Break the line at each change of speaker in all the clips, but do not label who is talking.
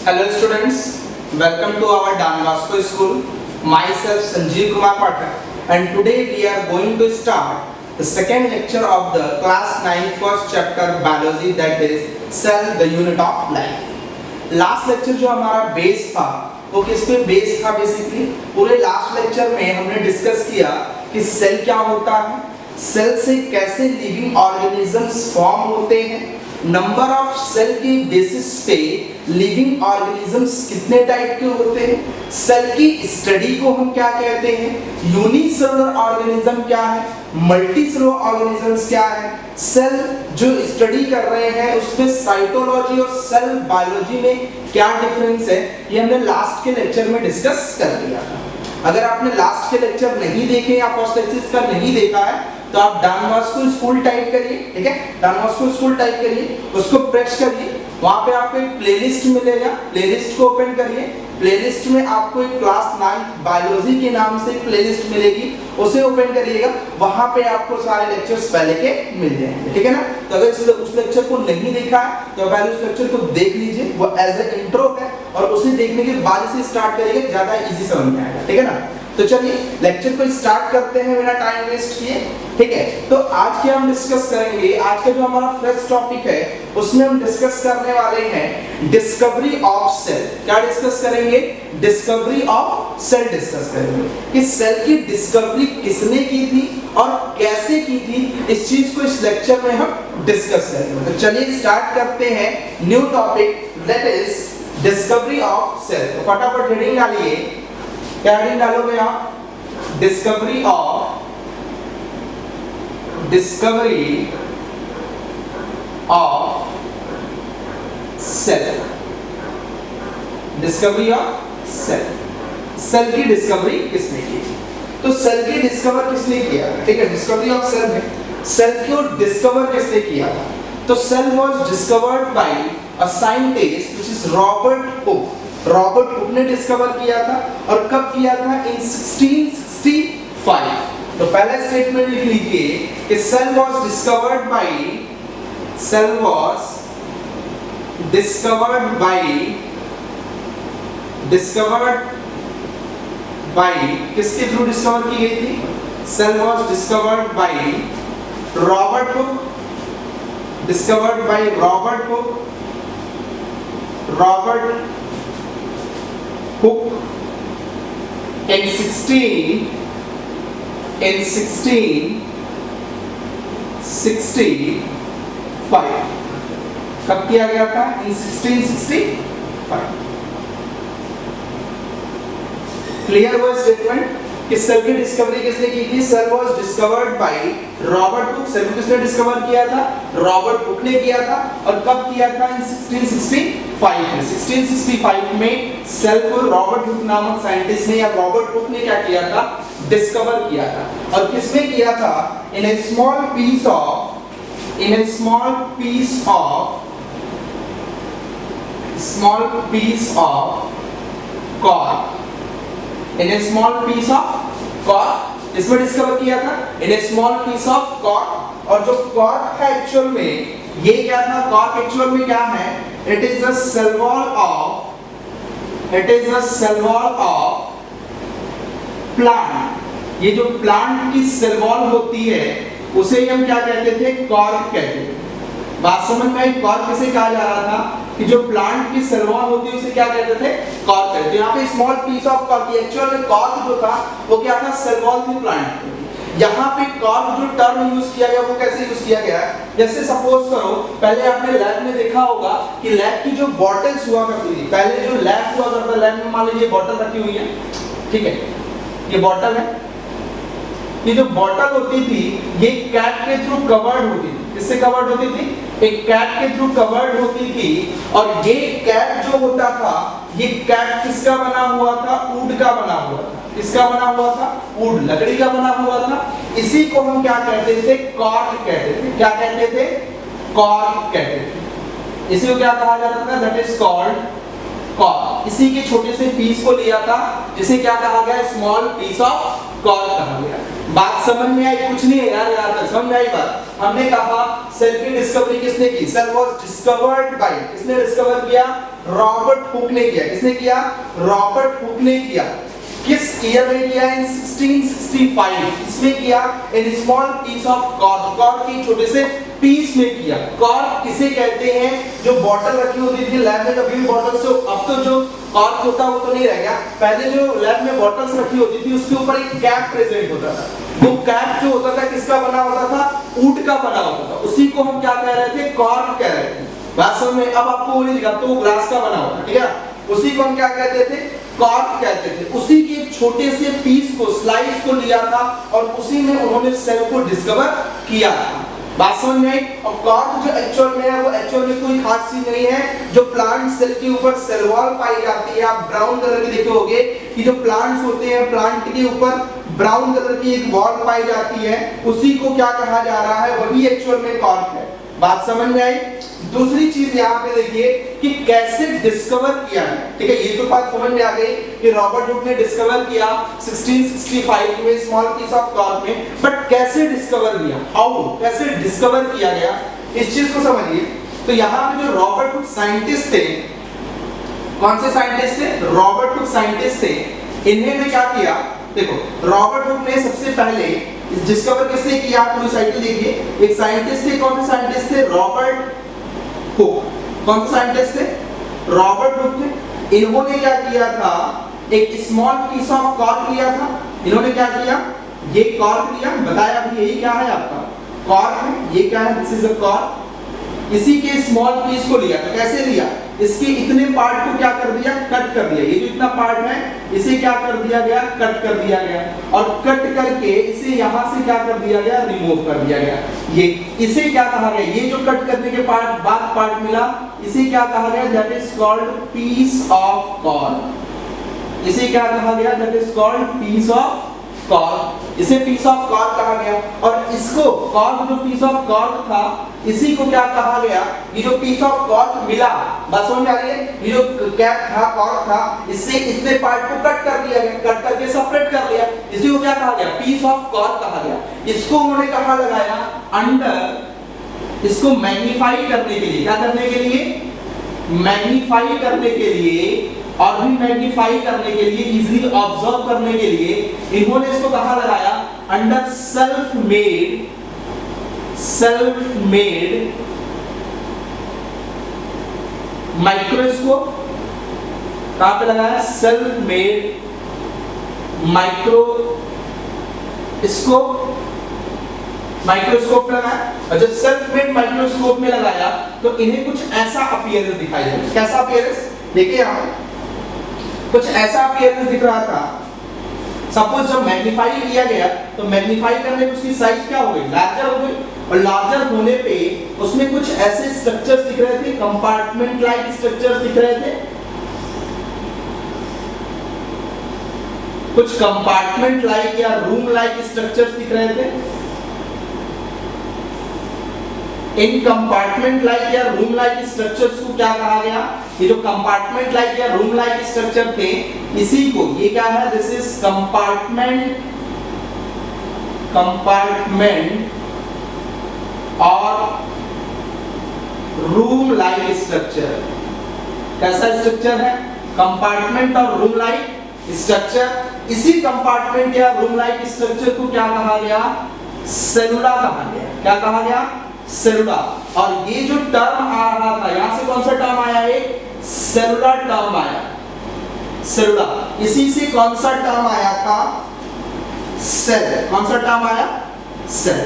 Hello students, welcome to our Don Bosco School. Myself Sanjeev Kumar Pathak and today we are going to start the second lecture of the class 9 first chapter biology, that is cell the unit of life. Last lecture जो हमारा base था वो किस पे base था? Basically पूरे last lecture में हमने डिस्कस किया कि सेल क्या होता है, सेल से कैसे लिविंग ऑर्गेनिजम्स फॉर्म होते हैं, नंबर ऑफ सेल की बेसिस पे लिविंग ऑर्गेनिजम्स कितने टाइप के होते हैं, सेल की स्टडी को हम क्या कहते हैं, यूनिसेलुलर ऑर्गेनिज्म क्या है, मल्टीसेलुलर ऑर्गेनिजम्स क्या है, सेल जो स्टडी कर रहे हैं उसमें साइटोलॉजी और सेल बायोलॉजी में क्या डिफरेंस है, ये हमने लास्ट के लेक्चर में डिस्कस कर लिया था। अगर आपने लास्ट के लेक्चर नहीं देखे या फर्स्ट लेक्चर इसका नहीं देखा है तो आप डॉन बॉस्को स्कूल टाइप करिए, ठीक है, डॉन बॉस्को स्कूल टाइप करिए, उसको प्रेस करिए, वहां पे आपको एक प्लेलिस्ट मिलेगा, प्लेलिस्ट को ओपन करिए, प्लेलिस्ट में आपको एक क्लास 9 बायोलॉजी के नाम से प्लेलिस्ट मिलेगी, उसे ओपन करिएगा, वहां पे आपको सारे लेक्चर्स पहले के मिल जाएंगे, ठीक है ना। तो अगर उस लेक्चर को नहीं देखा है तो पहले उस लेक्चर को देख लीजिए, वो एज ए इंट्रो है और उसे देखने के बाद से स्टार्ट करिएगा, ज्यादा इजी समझ में आएगा, ठीक है ना। तो चलिए लेक्चर को स्टार्ट करते हैं बिना टाइम वेस्ट किए, ठीक है। तो आज क्या हम डिस्कस करेंगे, आज का जो हमारा फर्स्ट टॉपिक है उसमें हम डिस्कस करने वाले हैं डिस्कवरी ऑफ सेल। क्या डिस्कस करेंगे? डिस्कवरी ऑफ सेल डिस्कस करेंगे कि सेल की डिस्कवरी किसने की थी और कैसे की थी, इस चीज को इस लेक्चर में हम डिस्कस करेंगे। तो चलिए स्टार्ट करते हैं new topic, that is discovery of cell. तो फटाफट हेडिंग डालिए, क्या हेडिंग डालोगे आप? Discovery of cell, discovery of cell, cell की डिस्कवरी किसने की? तो सेल की डिस्कवर किसने किया, ठीक है, डिस्कवरी ऑफ सेल में सेल को डिस्कवर किसने किया था? तो cell was discovered by a scientist which is Robert Hooke. Robert Hooke ने डिस्कवर किया था और कब किया था? इन 1665। तो पहला स्टेटमेंट लिख लीजिए कि सेल वाज डिस्कवर्ड बाय किसके थ्रू डिस्कवर की गई थी? Cell was discovered by Robert Hooke, discovered by Robert Hooke in 1665। कब किया गया था? इन 1665। क्लियर हुआ स्टेटमेंट कि सेल की डिस्कवरी किसने की थी? Cell was discovered by Robert Hooke. Cell को किसने डिस्कवर किया था? रॉबर्ट हुक ने किया था और कब किया था? इन 1665 में। 1665 में सेल को रॉबर्ट हुक नामक साइंटिस्ट ने या रॉबर्ट हुक ने क्या किया था? डिस्कवर किया था। और किसने किया था? इन ए स्मॉल पीस ऑफ कॉर्क, इसमें डिस्कवर किया था इन ए स्मॉल पीस ऑफ कॉर्क। और जो कॉर्क है एक्चुअल में ये क्या था? कॉर्क एक्चुअल में क्या है? It is a cell wall of plant. ये जो प्लांट की सेल वॉल होती है उसे हम क्या कहते थे? कॉर्क कहते थे। बात समझ में आई? कॉर्क किसे कहा जा रहा था कि जो प्लांट की सेल वॉल होती है उसे क्या कहते थे? कॉर्क कहते थे। यहाँ पे small piece of cork, actual में कॉर्क जो था वो क्या था? सेल वॉल थी प्लांट की। यहाँ पे कॉर्क जो टर्म यूज किया गया वो कैसे यूज किया गया? जैसे सपोज करो पहले आपने लैब में देखा होगा कि लैब की जो बॉटल्स हुआ करती थी, पहले जो लैब हुआ करता, लैब में मान लीजिए बॉटल रखी हुई है, ठीक है, ये बॉटल है, ये जो बॉटल होती थी ये कैप के थ्रू कवर्ड होती थी। किससे कवर्ड होती थी? एक कैप के थ्रू कवर्ड होती थी। और ये कैप जो होता था, ये कैप किसका बना हुआ था? वुड का बना हुआ था। किसका बना हुआ था? वुड, लकड़ी का बना हुआ था। इसी को हम क्या कहते थे? कॉर्क कहते थे। क्या कहते थे? कॉर्क कहते थे। इसी को क्या कहा जाता था? That is called cork. इसी के छोटे से पीस को लिया था जिसे क्या कहा गया? स्मॉल पीस ऑफ कॉर्क कहा गया। बात समझ में आई? कुछ नहीं है यार, यार समझ में आई बात? हमने कहा सेल की डिस्कवरी किसने की? सेल वाज डिस्कवर्ड बाय, किसने डिस्कवर किया? रॉबर्ट हुक ने किया। किसने किया? रॉबर्ट हुक ने किया। किस ईयर में किया? इन 1665। इसमें किया in small piece of cork, cork के छोटे से पीस में किया। कॉर्क किसे कहते हैं? जो बॉटल रखी होती थी लैब में, कभी भी बॉटल से, अब तो जो कॉर्क होता वो तो नहीं रह गया, पहले जो लैब में बॉटल्स रखी होती थी उसके ऊपर एक कैप प्रेजेंट होता था। वो कैप जो होता था किसका बना होता था? ऊंट का बना होता था। उसी को हम क्या कह रहे थे? कॉर्क कह रहे थे। बात समझ में? अब आपको वो नहीं दिखा तो वो ग्लास का बना होता, ठीक है? उसी को हम क्या कहते थे? कॉर्क कहते थे। उसी के एक छोटे से पीस को, स्लाइस को लिया था और उसी में उन्होंने सेल को डिस्कवर किया था। बात समझ में आई? और कॉर्क जो एक्चुअल में है वो एक्चुअल में कोई खास चीज नहीं है। जो प्लांट सेल के ऊपर सेल वॉल पाई जाती है, आप ब्राउन कलर की देखे होंगे कि जो प्लांट्स होते हैं प्लांट के ऊपर ब्राउन कलर की एक वॉल पाई जाती है, उसी को क्या कहा जा रहा है? वही एक्चुअल में कॉर्क है। बात समझ में आई? दूसरी चीज यहाँ पे देखिए कि कैसे डिस्कवर किया है, ठीक है? ये तो बात समझ में आ गई कि रॉबर्ट हुक ने डिस्कवर किया 1665 में स्मॉल पीस ऑफ कॉर्क में, बट कैसे डिस्कवर किया? हाउ, कैसे डिस्कवर किया गया, इस चीज को समझिए। तो यहाँ पे जो रॉबर्ट हुक साइंटिस्ट थे, कौन से साइंटिस्ट थे? रॉबर्ट हुक साइंटिस्ट थे। इन्होंने क्या किया? देखो, रॉबर्ट हुक ने सबसे पहले डिस्कवर किसने किया? पूरी साइकिल देखिए। एक साइंटिस्ट थे, कौन से साइंटिस्ट थे? Robert Hooke. कौन से साइंटिस्ट थे? रॉबर्ट हुक थे। इन्होंने क्या किया था? एक स्मॉल पीस ऑफ कॉर्क लिया था। इन्होंने क्या किया? ये कॉर्क लिया, बताया अभी यही क्या है आपका? कॉर्क है। ये क्या है? This is a cork. इसी के स्मॉल पीस को लिया। तो कैसे लिया? इसके इतने पार्ट को क्या कर दिया? कट कर दिया। ये जो इतना पार्ट है इसे क्या कर दिया गया? कट कर दिया गया। और कट करके इसे यहां से क्या कर दिया गया? रिमूव कर दिया गया। ये इसे क्या कहा गया? ये जो कट करने के बाद पार्ट मिला, इसे क्या कहा गया? That is called piece of cork. इसे क्या कहा गया? That is called piece of cork. इसे पीस ऑफ कॉर्क कहा गया। और इसको कॉर्क, जो पीस ऑफ कॉर्क था, इसी को क्या कहा गया? ये जो पीस ऑफ कॉर्क मिला, बस समझ में आ रही है? ये जो कैप था, कॉर्क था, इससे इतने पार्ट को कट कर दिया गया, कट करके सेपरेट कर लिया। इसी को क्या कहा गया? पीस ऑफ कॉर्क कहा गया। इसको उन्होंने कहाँ लगाया? अंडर, इसको मैग्नीफाई करने के लिए। क्या करने के लिए? मैग्नीफाई करने के लिए, और भी मैग्नीफाई करने के लिए, इजीली ऑब्जर्व करने के लिए इन्होंने इसको कहां लगाया? Under self made microscope. कहां पे लगाया? सेल्फ मेड माइक्रोस्कोप लगाया। और जब सेल्फ मेड माइक्रोस्कोप में लगाया तो इन्हें कुछ ऐसा अपीयरेंस दिखाई दिया। कैसा अपीयरेंस? देखिए यहां कुछ ऐसा अपीयरेंस दिख रहा था। सपोज जब मैग्नीफाई किया गया तो मैग्नीफाई करने पे उसकी साइज क्या हो गई? लार्जर हो गई। और लार्जर होने पे उसमें कुछ ऐसे स्ट्रक्चर्स दिख रहे थे, कंपार्टमेंट लाइक स्ट्रक्चर्स दिख रहे थे। कुछ कंपार्टमेंट लाइक या रूम लाइक स्ट्रक्चर्स दिख रहे थे। इन कंपार्टमेंट लाइक या रूम लाइक स्ट्रक्चर्स को क्या कहा गया? ये जो कंपार्टमेंट लाइक या रूम लाइक स्ट्रक्चर थे, इसी को, ये क्या है? दिस इज कंपार्टमेंट और रूम लाइक स्ट्रक्चर। कैसा स्ट्रक्चर है? कंपार्टमेंट और रूम लाइक स्ट्रक्चर। इसी कंपार्टमेंट या रूम लाइक स्ट्रक्चर को क्या कहा गया? सेलुला कहा गया। क्या कहा गया? सेलुला। और ये जो टर्म आ रहा था, यहां से कौन सा टर्म आया? एक सेलुलर टर्म आया। सेलुला, इसी से कौन सा टर्म आया था? सेल। कौन सा टर्म आया? सेल।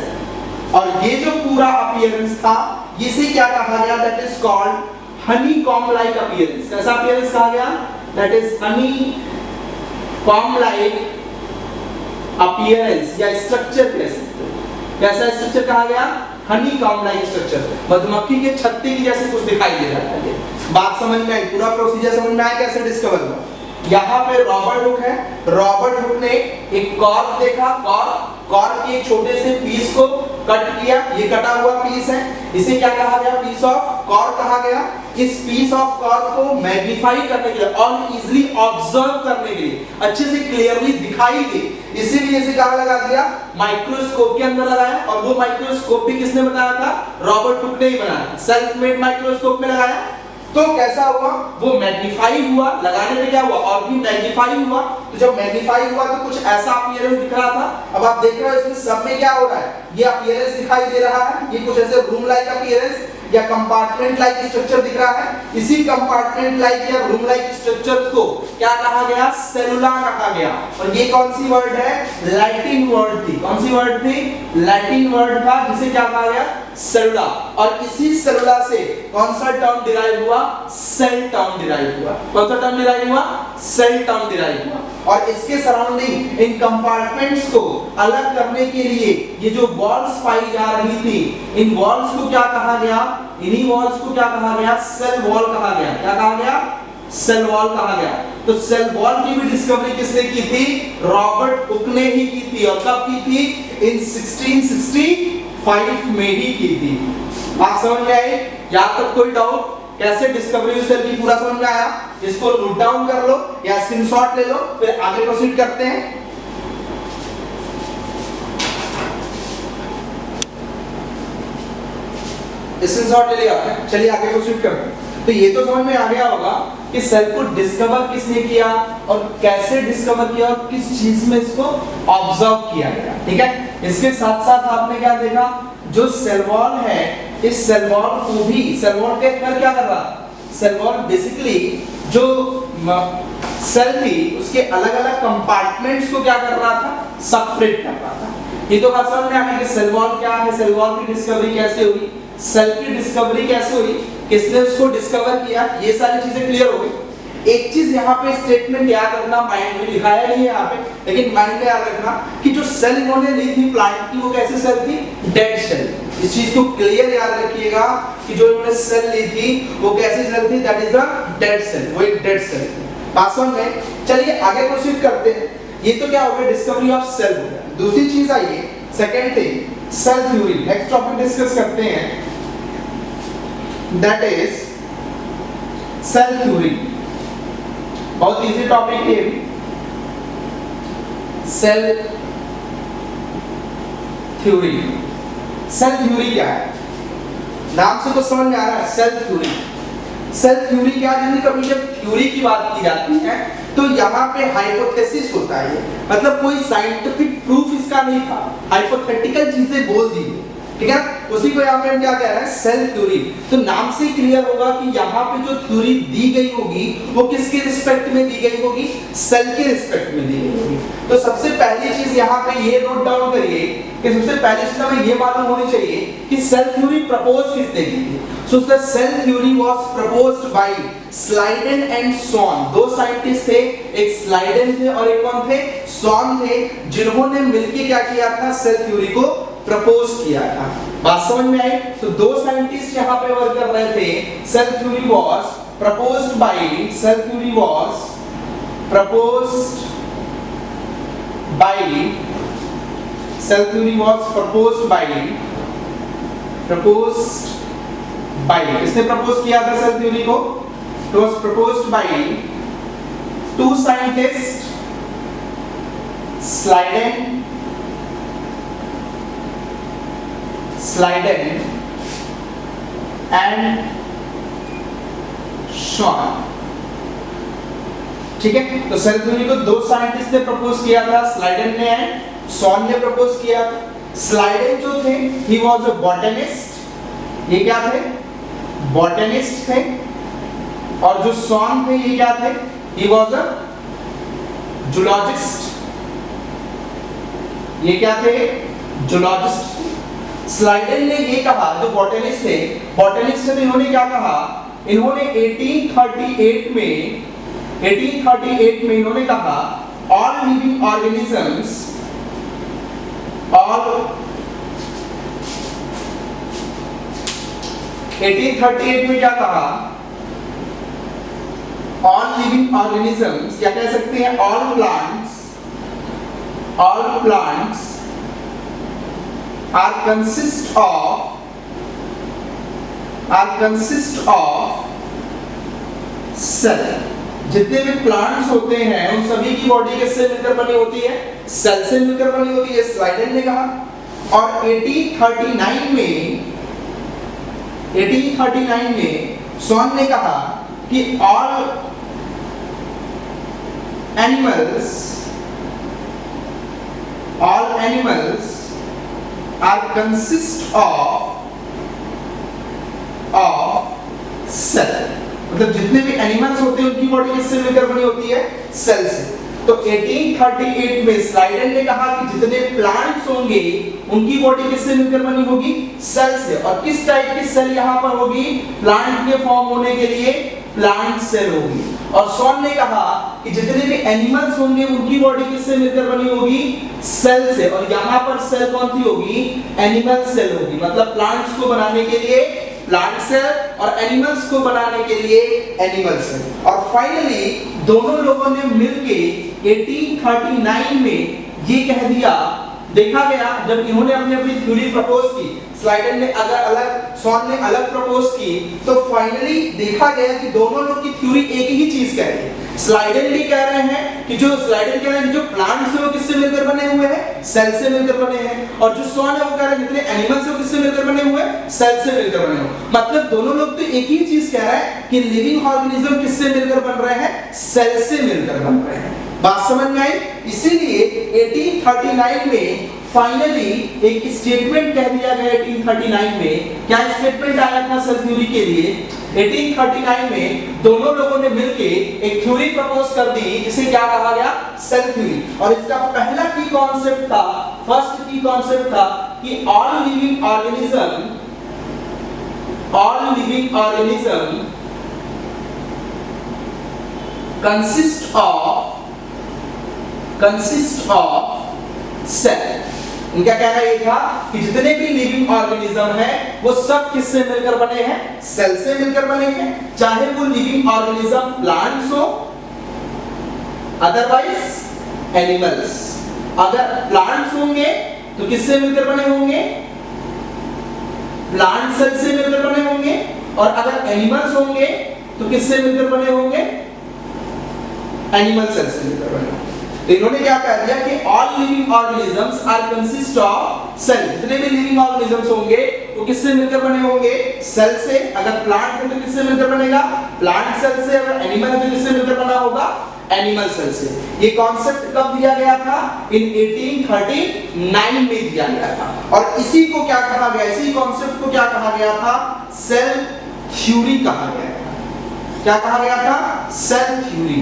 और ये जो पूरा अपीयरेंस था, इसे क्या कहा गया? That is called honeycomb like appearance. कैसा अपीयरेंस कहा गया? That is honeycomb like appearance या स्ट्रक्चर। कैसा स्ट्रक्चर कहा गया? Honeycomb like structure. मधुमक्खी के छत्ते की जैसे कुछ दिखाई दे रहा है। बात समझ में आई? पूरा प्रोसीजर समझ में आया कैसे डिस्कवर हुआ? यहाँ पे रॉबर्ट हुक है। रॉबर्ट हुक ने एक कॉर्क देखा, कॉर्क के छोटे से पीस को कट किया। ये कटा हुआ पीस है, इसे क्या कहा गया? पीस ऑफ कॉर्क कहा गया। इस पीस ऑफ कॉर्क को मैग्नीफाई करने के लिए और इजीली ऑब्जर्व करने के लिए, अच्छे से क्लियरली दिखाई दे, इसीलिए इसे कहां लगा दिया, माइक्रोस्कोप के अंदर लगाया। और वो माइक्रोस्कोप भी किसने बनाया था, रॉबर्ट हुक ने ही बनाया, सेल्फ मेड माइक्रोस्कोप में लगाया। तो कैसा हुआ, वो मैग्नीफाई हुआ, लगाने में क्या हुआ, और भी मैग्नीफाई हुआ। तो जब मैग्नीफाई हुआ तो कुछ ऐसा अपीयरेंस दिख रहा था। अब आप देख रहे हो इसमें सब में क्या हो रहा है, ये अपीयरेंस दिखाई दे रहा है, ये कुछ ऐसे रूम लाइक अपीयरेंस या कंपार्टमेंट लाइक स्ट्रक्चर दिख रहा है। इसी कंपार्टमेंट लाइक या रूम लाइक स्ट्रक्चर को क्या कहा गया, सेलुला कहा गया। और ये कौन सी वर्ड है, लैटिन वर्ड थी। कौन सी वर्ड थी, लैटिन वर्ड था, जिसे क्या कहा गया, सेलुला। और इसी सेलुला से कौन सा टर्म डिराइव हुआ, सेल टर्म डिराइव हुआ। कौन सा टर्म डिराइव हुआ, सेल टर्म डिराइव हुआ। और इसके सराउंडिंग इन कंपार्टमेंट्स को अलग करने के लिए ये जो वॉल्स पाई जा रही थी, इन वॉल्स को क्या कहा गया, इन्हीं वॉल्स को क्या कहा गया, सेल वॉल कहा गया। क्या कहा गया, सेल वॉल कहा गया। तो सेल वॉल की भी डिस्कवरी किसने की थी, रॉबर्ट हुक ने ही की थी। और कब की थी, इन 1665 में ही की थी। बात समझ में आई, यहाँ तक कोई डाउट, कैसे डिस्कवरी सेल की पूरा समझ में आया। इसको नोट डाउन कर लो या स्क्रीनशॉट ले लो, फिर आगे प्रोसीड करते हैं। स्क्रीनशॉट ले लिया आपने, चलिए आगे प्रोसीड करते हैं। तो ये तो समझ में आ गया होगा कि सेल को डिस्कवर किसने किया और कैसे डिस्कवर किया और किस चीज में इसको ऑब्जर्व किया गया, ठीक है। इसके साथ साथ आपने क्या देखा, जो सेल वॉल है, इस सेल वॉल को भी, सेल वॉल के अंदर क्या कर रहा, सेल वॉल बेसिकली जो सेल थी उसके अलग अलग कंपार्टमेंट्स को क्या कर रहा था, सेपरेट कर रहा था। ये तो बात समझ में आ गई कि सेल वॉल क्या है, सेल वॉल की डिस्कवरी कैसे हुई, सेल की डिस्कवरी कैसे हुई, किसने उसको डिस्कवर किया, ये सारी चीजें क्लियर हो गई। एक चीज यहाँ पे स्टेटमेंट याद रखना, माइंड में लिखाया नहीं है यहाँ पे, लेकिन माइंड में याद रखना कि जो सेल इन्होंने ली थी प्लांट की, वो कैसी सेल थी, डेड सेल। इस चीज को क्लियर याद रखिएगा कि जो इन्होंने सेल ली थी वो कैसी सेल थी, that is a dead cell, वो एक डेड सेल थी। बात समझ में, चलिए आगे प्रोसीड करते हैं। ये तो क्या हो गया, डिस्कवरी ऑफ सेल हो गया। दूसरी चीज आइए, second thing, cell theory. Next topic discuss करते हैं, दैट इज सेल थ्योरी। बहुत इजी टॉपिक है, सेल थ्योरी। सेल थ्योरी क्या है, नाम से तो समझ में आ रहा है, सेल थ्योरी। सेल थ्योरी क्या है, कभी जब थ्योरी की बात की जाती है तो यहाँ पे हाइपोथेसिस होता है, मतलब कोई साइंटिफिक प्रूफ इसका नहीं था, हाइपोथेटिकल चीजें बोल दी, ठीक है। उसी को यहाँ पे हम क्या कह रहे हैं, सेल थ्योरी। तो नाम से क्लियर होगा कि यहाँ पे जो थ्योरी दी गई होगी वो किसके रिस्पेक्ट में दी गई होगी, सेल के रिस्पेक्ट में दी गई होगी। तो सबसे पहली चीज यहाँ पे ये नोट डाउन करिए कि सबसे पहली चीज हमें ये मालूम होनी चाहिए कि सेल थ्योरी प्रपोज किसने की थी। So the cell theory was proposed by Schleiden and Schwann. दो साइंटिस्ट थे, एक स्लाइडेन थे और एक कौन थे, सॉन थे, जिन्होंने मिलकर क्या किया था, सेल थ्योरी को प्रपोज किया था। बात समझ में आई। तो दो साइंटिस्ट यहाँ पे वर्क कर रहे थे। Cell theory was proposed by, cell theory was proposed by, cell theory was proposed by, किसने प्रपोज किया था सेल थ्योरी को, it was proposed by two scientist, Schleiden and Schwann, ठीक है। तो सेल थ्योरी को दो साइंटिस्ट ने प्रपोज किया था, स्लाइडेन ने एंड सॉन ने प्रपोज किया। स्लाइडेन जो थे, ही वाज अ बॉटनिस्ट, ये क्या थे, बॉटनिस्ट थे। और जो सॉन थे, ये क्या थे, ही वाज अ जूलॉजिस्ट, ये क्या थे, जूलॉजिस्ट। स्लाइडेन ने ये कहा, जो बॉटनिस्ट थे, इन्होंने क्या कहा, इन्होंने 1838 में इन्होंने कहा ऑल लिविंग ऑर्गेनिजम्स, ऑल 1838 में क्या कहा, ऑल लिविंग ऑर्गेनिजम्स, क्या कह सकते हैं, all plants are consist of cell, जितने भी प्लांट्स होते हैं उन सभी की बॉडी किससे मिलकर बनी होती है? सेल से मिलकर बनी होती है, स्लाइडेन ने कहा। और 1839 में सॉन ने कहा कि all animals are consist of cell, मतलब जितने भी एनिमल्स होते हैं उनकी बॉडी किससे मिलकर बनी होती है? सेल से। तो 1838 में स्लाइडेन ने कहा कि जितने प्लांट्स होंगे उनकी बॉडी किससे मिलकर बनी होगी? सेल से। और किस टाइप की सेल यहाँ पर होगी? प्लांट के फॉर्म होने के लिए प्लांट सेल होगी। और सॉन ने कहा कि जितने भी एनिमल्स होंगे उनकी बॉडी किससे मिलकर बनी होगी? सेल से। और यहाँ पर सेल कौन सी होगी? एनिमल सेल होगी। मतलब प्लांट्स को बनाने के लिए प्लांट सेल और एनिमल्स को बनाने के लिए एनिमल सेल। और फाइनली दोनों लोगों ने मिलके 1839 में ये कह दिया, देखा गया जब इन्होंने अपनी थ्योरी प्रपोज की, स्लाइडेन ने अलग सॉन ने अलग प्रपोज की, तो फाइनली देखा गया कि दोनों लोग की थ्योरी एक ही चीज कह रही है। स्लाइडेन भी कह रहे हैं कि जो प्लांट्स हैं वो किससे मिलकर बने हुए हैं? सेल से मिलकर बने हैं। और जो सॉन है वो कह रहे हैं जितने एनिमल्स हैं वो किससे मिलकर बने हुए हैं? सेल से मिलकर बने हुए। मतलब दोनों लोग तो एक ही चीज कह रहे हैं कि लिविंग ऑर्गेनिज्म किससे मिलकर बन रहे हैं? सेल से मिलकर बन रहे हैं। बात समझ में आई? इसीलिए 1839 में फाइनली एक स्टेटमेंट कह दिया गया। 1839 में क्या स्टेटमेंट आया था सेल थ्योरी के लिए? 1839 में दोनों लोगों ने मिलके एक थ्योरी प्रपोज कर दी जिसे क्या कहा गया? Cell theory. और इसका पहला की कॉन्सेप्ट था, फर्स्ट की कॉन्सेप्ट था कि all living organism consist of cell। इनका कहना ये था कि जितने भी लिविंग ऑर्गेनिज्म है वो सब किससे मिलकर बने हैं? सेल से मिलकर बने हैं। चाहे वो लिविंग ऑर्गेनिज्म प्लांट्स हो, अदरवाइज एनिमल्स। अगर प्लांट्स होंगे तो किससे मिलकर बने होंगे? प्लांट सेल से मिलकर बने होंगे। और अगर एनिमल्स होंगे तो किससे मिलकर बने होंगे? एनिमल सेल से मिलकर बने होंगे। इन्होंने क्या कह दिया कि all living organisms are consist of cell. जितने भी लिविंग ऑर्गेनिजम्स होंगे वो किससे मिलकर बने होंगे? सेल से। अगर प्लांट है तो किससे मिलकर बनेगा? प्लांट सेल से। अगर एनिमल है तो किससे मिलकर बना होगा? एनिमल सेल से। ये कॉन्सेप्ट कब दिया गया था? इन 1839 में दिया गया था। और इसी को क्या कहा गया? इसी कॉन्सेप्ट को क्या कहा गया था? सेल थ्योरी कहा गया था। क्या कहा गया था? Cell theory.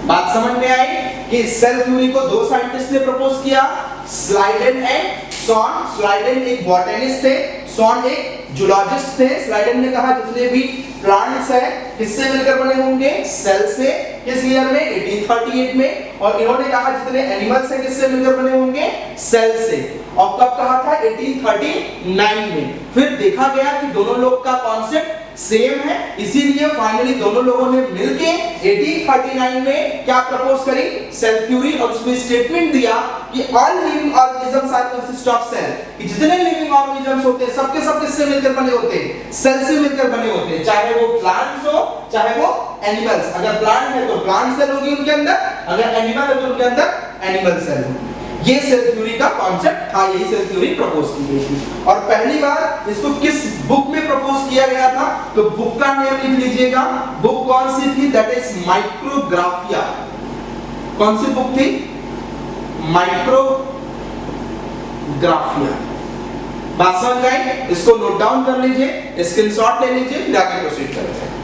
बात समझ में आई कि सेल थ्योरी को दो साइंटिस्ट ने प्रपोज किया, स्लाइडेन एंड सॉन। स्लाइडेन एक बॉटनिस्ट थे, सॉन एक जूलॉजिस्ट थे। स्लाइडेन ने कहा जितने भी प्लांट्स हैं किससे मिलकर बने होंगे? सेल से। किस ईयर में? 1838 में। और इन्होंने कहा जितने एनिमल्स हैं किससे मिलकर बने होंगे? सेल से। और कब कहा था? 1839 में। फिर देखा गया कि दोनों लोग का कॉन्सेप्ट सेम है, इसीलिए फाइनली दोनों लोगों ने मिलके 1839 में क्या प्रपोज करी? Cell theory. और उसमें स्टेटमेंट दिया कि all living organisms are consist of cell. कि जितने लिविंग ऑर्गेनिजम्स होते हैं सबके सब किससे मिलकर बने होते हैं? सेल से मिलकर बने होते हैं। चाहे वो प्लांट्स हो चाहे वो एनिमल्स। अगर प्लांट है तो प्लांट सेल होगी उनके अंदर, अगर एनिमल है तो उनके अंदर एनिमल सेल होगी। ये सेल थ्योरी का कॉन्सेप्ट था, यही सेल थ्योरी प्रपोज की गई थी। और पहली बार इसको किस बुक में प्रपोज किया गया था? तो बुक का नाम लिख लीजिएगा। बुक कौन सी थी? That is Micrographia. कौन सी बुक थी? माइक्रोग्राफिया। बात समझ आई? इसको नोट डाउन कर लीजिए, स्क्रीनशॉट ले लीजिए, फिर आगे प्रोसीड करते हैं।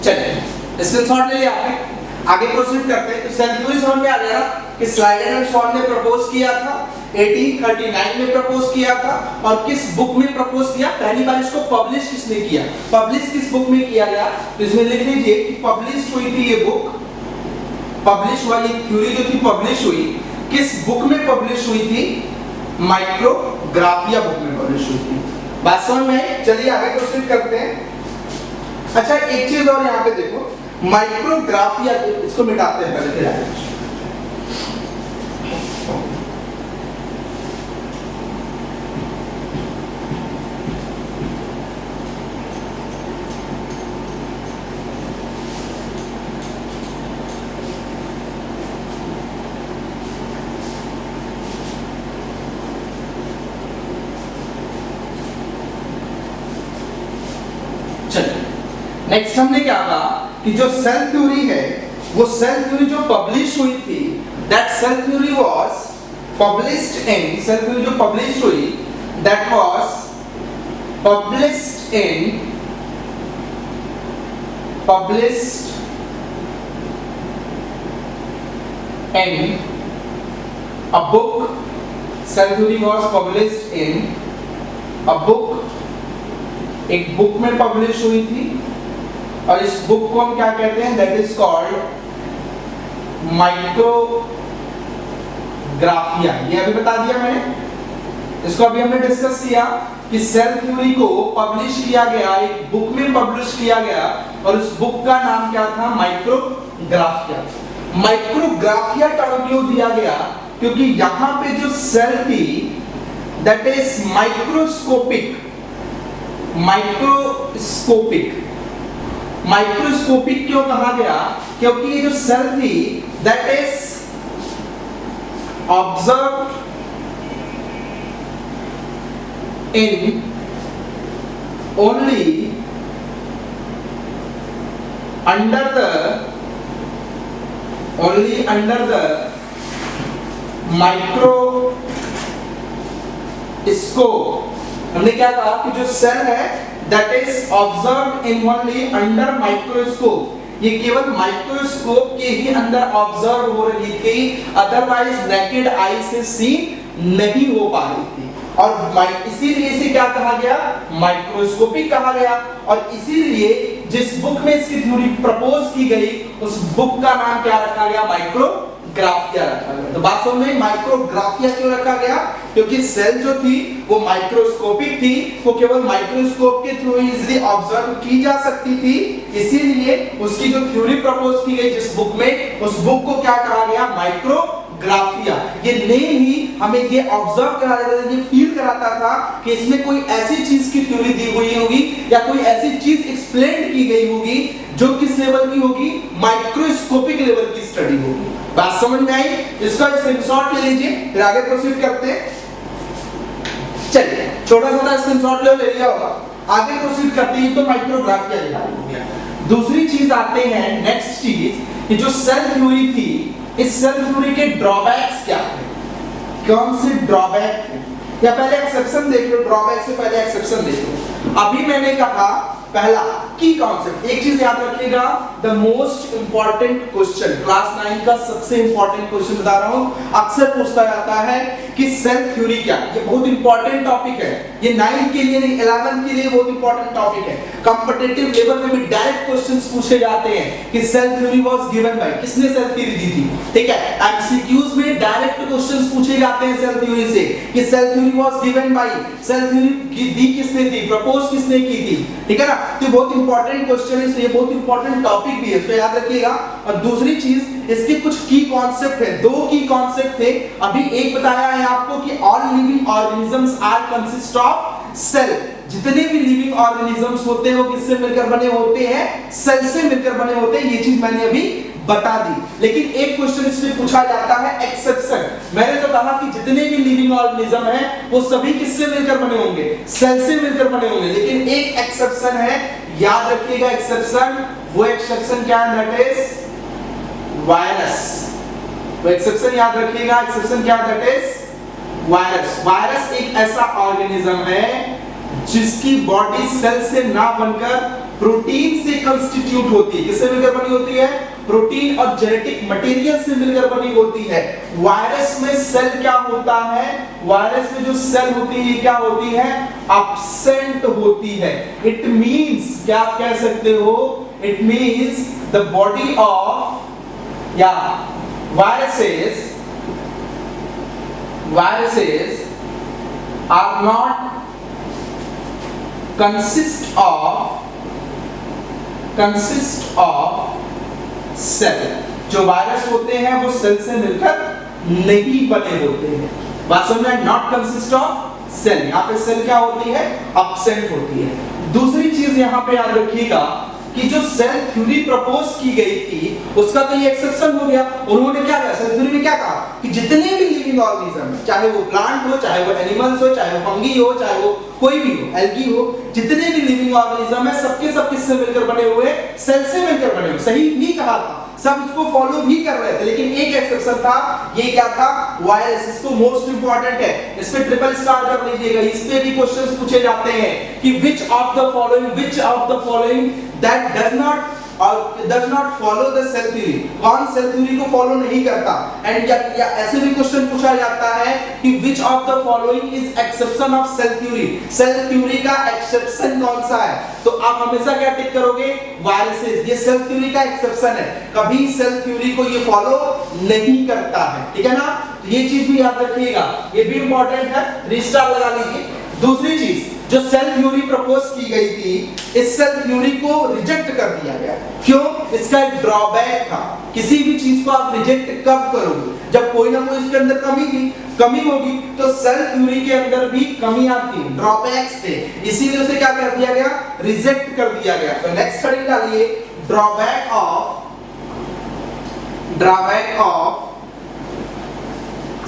चलिए स्क्रीनशॉट ले लिया आपने, आगे प्रोसीड करते हैं। तो सेल थ्योरी समझ में आ गया ना कि स्लाइडेन एंड सॉन ने प्रपोज किया था, 1839 में प्रपोज किया था। और किस बुक में प्रपोज किया? पहली बार इसको पब्लिश किसने किया? पब्लिश किस बुक में किया गया? तो इसमें लिख लीजिए कि पब्लिश हुई थी ये बुक, पब्लिश हुआ, ये थ्योरी जो थी पब्लिश हुई। किस बुक में पब्लिश हुई थी? माइक्रोग्राफिया बुक में पब्लिश हुई थी। बात समझ में आई? चलिए आगे प्रोसीड करते हैं। अच्छा एक चीज और यहाँ पे देखो, माइक्रोग्राफिया, इसको मिटाते हैं पहले, फिर आगे नेक्स्ट हमने क्या कहा कि जो सेल थ्योरी है, वो सेल थ्योरी जो पब्लिश हुई थी, that cell theory was published in, cell theory जो पब्लिश हुई, that was published in a book. Cell theory was published in a book. एक बुक में पब्लिश हुई थी और इस बुक को हम क्या कहते हैं, दैट इज कॉल्ड माइक्रोग्राफिया। ये अभी बता दिया मैंने, इसको अभी हमने डिस्कस किया कि सेल थ्योरी को पब्लिश किया गया, एक बुक में पब्लिश किया गया और उस बुक का नाम क्या था, माइक्रोग्राफिया। माइक्रोग्राफिया टर्म क्यों दिया गया, क्योंकि यहां पे जो सेल थी दैट इज माइक्रोस्कोपिक। माइक्रोस्कोपिक क्यों कहा गया, क्योंकि ये जो सेल थी that is observed in only under the microscope। हमने क्या कहा कि जो सेल है that is observed in only under microscope, ये केवल माइक्रोस्कोप के ही अंदर ऑब्जर्व हो रही थी, अदरवाइज नेकेड आई से सी नहीं हो पा रही थी। और इसीलिए इसे क्या कहा गया, माइक्रोस्कोपिक कहा गया। और इसीलिए जिस बुक में इसकी थ्योरी प्रपोज की गई, उस बुक का नाम क्या रखा गया, माइक्रोग्राफिया रखा गया। तो बात समझ में, माइक्रोग्राफिया क्यों रखा गया, क्योंकि सेल जो थी वो माइक्रोस्कोपिक थी, वो केवल माइक्रोस्कोप के थ्रू इजीली ऑब्जर्व की जा सकती थी। इसीलिए उसकी जो थ्योरी प्रपोज की गई जिस बुक में, उस बुक को क्या कहा गया, माइक्रोग्राफिया। ये नेम ही हमें ये ऑब्जर्व करा देता था, ये फील कराता था कि इसमें कोई ऐसी चीज की थ्योरी दी हुई होगी या कोई ऐसी चीज एक्सप्लेन की गई होगी जो किस लेवल की होगी, माइक्रोस्कोपिक लेवल की स्टडी होगी। बात समझ में आई? इसका स्क्रीनशॉट ले लीजिए, फिर आगे प्रोसीड करते हैं। चलिए छोटा सा स्क्रीनशॉट ले लिया होगा, आगे प्रोसीड करते हैं। तो माइक्रोग्राफिया हो गया। दूसरी चीज आते हैं, नेक्स्ट चीज कि जो सेल थ्योरी थी, इस सेल थ्योरी के ड्रॉबैक्स क्या थे, कौन से ड्रॉबैक थे, या पहले एक्सेप्शन देख लो, ड्रॉबैक से पहले एक्सेप्शन देख लो। अभी मैंने कहा पहला की कॉन्सेप्ट, एक चीज याद रखिएगा, the most important question, class 9 का सबसे इंपॉर्टेंट क्वेश्चन बता रहा हूं, अक्सर पूछा जाता है कि सेल थ्योरी क्या। ये बहुत इंपॉर्टेंट टॉपिक है, ये 9 के लिए नहीं 11 के लिए बहुत इंपॉर्टेंट टॉपिक है। कॉम्पिटिटिव लेवल में भी डायरेक्ट क्वेश्चंस पूछे जाते हैं कि cell theory was given by, किसने सेल थ्योरी दी थी, ठीक है। एमसीक्यूज में डायरेक्ट क्वेश्चंस पूछे जाते हैं सेल थ्योरी से कि cell theory was given by, cell theory दी किसने थी, प्रपोज किसने की थी, ठीक है ना। तो बहुत इंपॉर्टेंट क्वेश्चन है, ये बहुत इंपॉर्टेंट टॉपिक भी है, इसको याद रखिएगा। और दूसरी चीज, इसके कुछ की कॉन्सेप्ट है, 2 की कॉन्सेप्ट थे। अभी एक बताया है आपको कि all living organisms are consist of cell. जितने भी लिविंग ऑर्गेनिजम्स होते हैं वो किससे मिलकर बने होते हैं, सेल से मिलकर बने होते हैं। ये चीज मैंने अभी बता दी। लेकिन एक क्वेश्चन इसमें पूछा जाता है एक्सेप्शन। मैंने तो कहा कि जितने भी लिविंग ऑर्गेनिज्म हैं वो सभी किससे मिलकर बने होंगे, सेल से मिलकर बने होंगे। लेकिन एक एक्सेप्शन है, याद रखिएगा एक्सेप्शन, वो एक्सेप्शन क्या है, दैट इज वायरस। वो एक्सेप्शन याद रखिएगा, एक्सेप्शन क्या है, दैट इज वायरस। वायरस एक ऐसा ऑर्गेनिज्म है जिसकी बॉडी सेल से ना बनकर प्रोटीन से कंस्टिट्यूट होती है। किससे मिलकर बनी होती है, प्रोटीन और जेनेटिक मटेरियल से मिलकर बनी होती है। वायरस में सेल क्या होता है, वायरस में जो सेल होती है क्या होती है, एब्सेंट होती है। इट मींस क्या आप कह सकते हो, it means the body of या viruses are not consist of cell। जो वायरस होते हैं वो सेल से मिलकर नहीं बने होते हैं। बात समझ में, नॉट कंसिस्ट ऑफ सेल। यहाँ पे सेल क्या होती है, एब्सेंट होती है। दूसरी चीज यहाँ पे याद रखिएगा कि जो सेल थ्योरी प्रपोज की गई थी उसका तो ये एक्सेप्शन हो गया। उन्होंने क्या कहा, सेल थ्योरी में क्या कहा कि जितने भी लिविंग ऑर्गेनिज्म, चाहे वो प्लांट हो, चाहे वो एनिमल्स हो, चाहे वो फंगी हो, चाहे वो कोई भी हो, एल्गी हो, जितने भी लिविंग ऑर्गेनिज्म है सबके सब किससे मिलकर बने हुए, सेल से मिलकर बने हुए। सही भी कहा था, सब इसको फॉलो भी कर रहे थे, लेकिन एक एक्सेप्शन था। ये क्या था, वायरस। इसको मोस्ट इंपॉर्टेंट है, इस पे ट्रिपल स्टार कर लीजिएगा। इस पे भी क्वेश्चंस पूछे जाते हैं कि which of the following that does not follow the cell theory, कौन सेल थ्योरी को फॉलो नहीं करता। एंड या ऐसे भी क्वेश्चन पूछा जाता है कि which of the following is exception of cell theory, cell theory का एक्सेप्शन कौन सा है। तो आप हमेशा क्या टिक करोगे, वायरसेस। ये सेल थ्योरी का एक्सेप्शन है, कभी सेल थ्योरी को ये फॉलो नहीं करता है, ठीक है ना। तो ये चीज भी याद रखिएगा, ये भी इंपॉर्टेंट है, 3 स्टार लगा लीजिए। दूसरी चीज, जो सेल थ्योरी प्रपोज की गई थी, इस सेल थ्योरी को रिजेक्ट कर दिया गया। क्यों? इसका एक ड्रॉबैक था। किसी भी चीज को आप रिजेक्ट कब करोगे, जब कोई ना कोई इसके अंदर कमी होगी। तो सेल थ्योरी के अंदर भी कमी आती है, ड्रॉबैक्स थे, इसीलिए उसे क्या कर दिया गया, रिजेक्ट कर दिया गया। तो नेक्स्ट हेडिंग डालिए, drawback of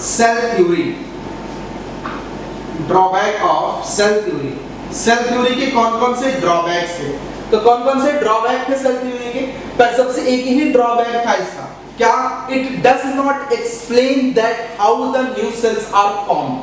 cell theory. Drawback of cell theory. Cell theory के कौन-कौन से ड्रॉबैक्स थे? तो कौन-कौन से ड्रॉबैक थे सेल थ्योरी के? पर सबसे एक ही ड्रॉबैक था इसका, क्या? It does not explain that how the new cells are formed.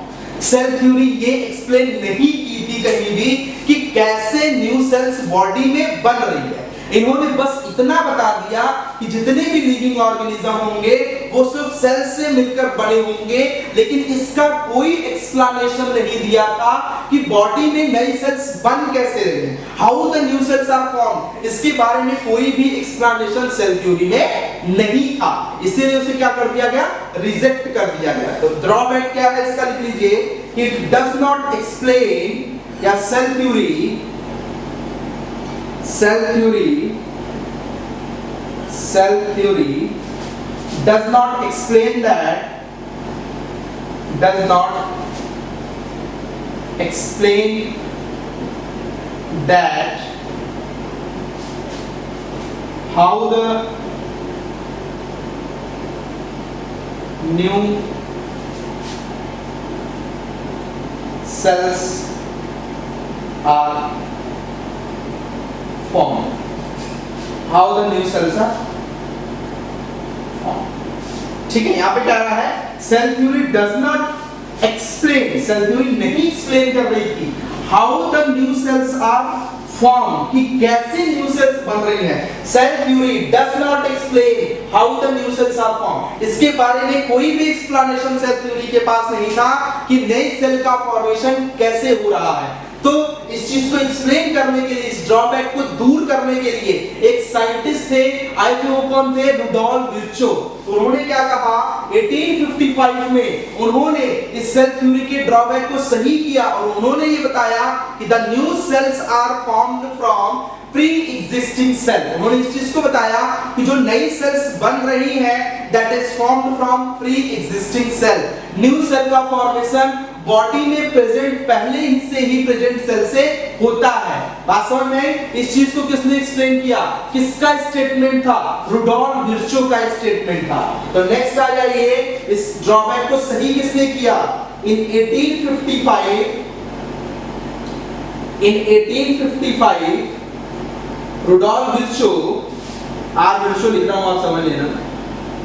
Cell theory ये एक्सप्लेन नहीं की थी कहीं भी कि कैसे न्यू सेल्स बॉडी में बन रही है। इन्होंने बस इतना बता दिया कि जितने भी लिविंग ऑर्गेनिज्म होंगे वो सिर्फ सेल से मिलकर बने होंगे, लेकिन इसका कोई एक्सप्लेनेशन नहीं दिया था कि बॉडी में नई सेल्स बन कैसे रही हैं, how the new cells are formed. इसके बारे में कोई भी एक्सप्लेनेशन सेल थ्योरी में नहीं था, इसीलिए उसे क्या कर दिया गया, रिजेक्ट कर दिया गया। तो ड्रॉबैक क्या है इसका लिख लीजिए, इट डज नॉट एक्सप्लेन, या cell theory does not explain that how the new cells are formed. How the new cells are formed. ठीक है, यहाँ पे क्या रहा है, cell theory does not explain, cell theory नहीं एक्सप्लेन कर रही थी how the new cells are form, कि कैसे न्यू सेल्स बन रही हैं। Cell theory does not explain how the new cells are form, इसके बारे में कोई भी एक्सप्लेनेशन सेल थ्योरी के पास नहीं था कि नई सेल का फॉर्मेशन कैसे हो रहा है। तो इस चीज को एक्सप्लेन करने के लिए, इस ड्रॉबैक को दूर करने के लिए एक साइंटिस्ट थे, आए थे, वो कौन थे, रुडोल्फ विर्चो। तो उन्होंने क्या कहा, 1855 में उन्होंने इस सेल थ्योरी के ड्रॉबैक को सही किया और उन्होंने ये बताया कि the new cells are formed from pre existing cell. उन्होंने इस चीज को बताया कि जो नई सेल्स बन रही हैं that is formed from pre existing cell. New cell का फॉर्मेशन बॉडी में प्रेजेंट पहले ही से ही प्रेजेंट सेल से होता है। बात समझ में? इस चीज को किसने एक्सप्लेन किया, किसका स्टेटमेंट था, रुडोल्फ विर्चो का स्टेटमेंट था। तो नेक्स्ट आ जाइए, इस ड्रॉबैक को सही किसने किया, इन 1855 रुडोल्फ विर्चो, आर विर्चो लिख रहा हूं आप समझ लेना,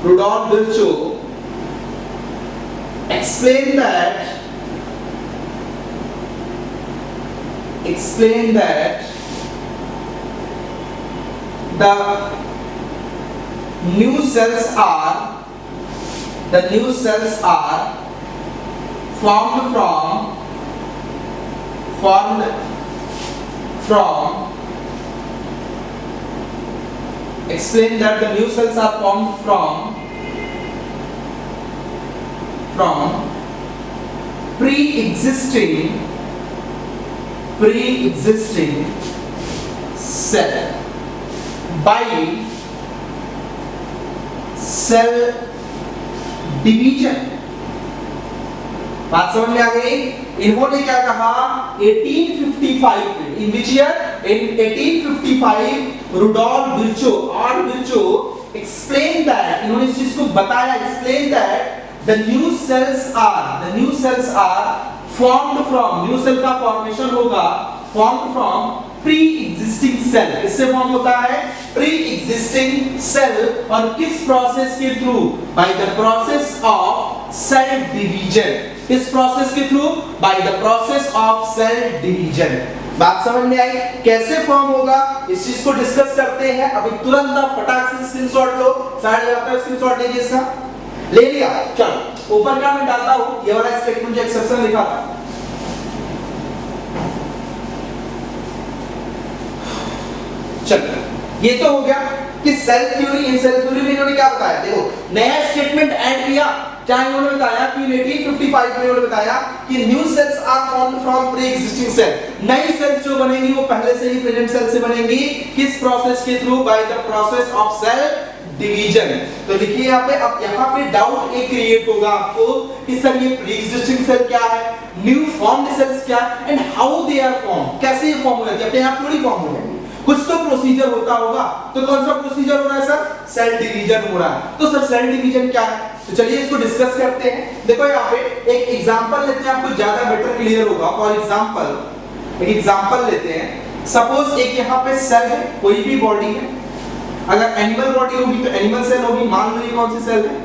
Rudolf Virchow explain that the new cells are formed from explain that the new cells are formed from pre-existing cell by cell division। बात समझ में आ गई? इन्होंने क्या कहा, 1855 में, in which year, in 1855 Rudolf Virchow explain that, इन्होंने इस चीज को बताया, explain that the new cells are formed from, new cell का फॉर्मेशन होगा formed from pre existing cell, इससे फॉर्म होता है प्री एग्जिस्टिंग सेल, और किस प्रोसेस के through, by the process of cell division, इस प्रोसेस के through by the process of cell division. बात समझ में आई कैसे फॉर्म होगा, इस चीज को डिस्कस करते हैं। अभी तुरंत आप फटाक से स्क्रीनशॉट लो, साइड में स्क्रीनशॉट लीजिए इसका, ले लिया, चलो ऊपर क्या मैं डालता हूं, ये वाला स्टेटमेंट जो एक्सेप्शन लिखा था, चलो ये तो हो गया कि सेल थ्योरी, इन सेल थ्योरी में इन्होंने क्या बताया, देखो नया स्टेटमेंट ऐड किया, क्या इन्होंने बताया कि 1855 में इन्होंने बताया कि new cells are formed from pre existing cell, नई सेल्स जो बनेंगी वो पहले से ही प्रेजेंट सेल से बनेंगी, किस प्रोसेस के through, by the process of cell division. तो लिखिए यहाँ पे, अब यहाँ पे डाउट एक क्रिएट होगा आपको कि सर ये प्री एग्जिस्टिंग सेल क्या है, न्यू फॉर्म्ड सेल्स क्या है, and how they are form, कैसे ये फॉर्म होती है, अपने आप थोड़ी फॉर्म होगी, कुछ तो प्रोसीजर होता होगा। तो कौन सा प्रोसीजर हो रहा है सर, सेल डिवीजन हो रहा है। तो सर सेल डिवीजन क्या है, तो चलिए इसको डिस्कस करते हैं। देखो यहाँ पे एक एग्जांपल लेते हैं, आपको ज्यादा बेटर क्लियर होगा। फॉर एग्जांपल एक एग्जांपल लेते हैं, सपोज एक यहाँ पे सेल है, कोई भी बॉडी है, अगर एनिमल बॉडी होगी तो एनिमल सेल होगी, मान लो ये कौन सी सेल है,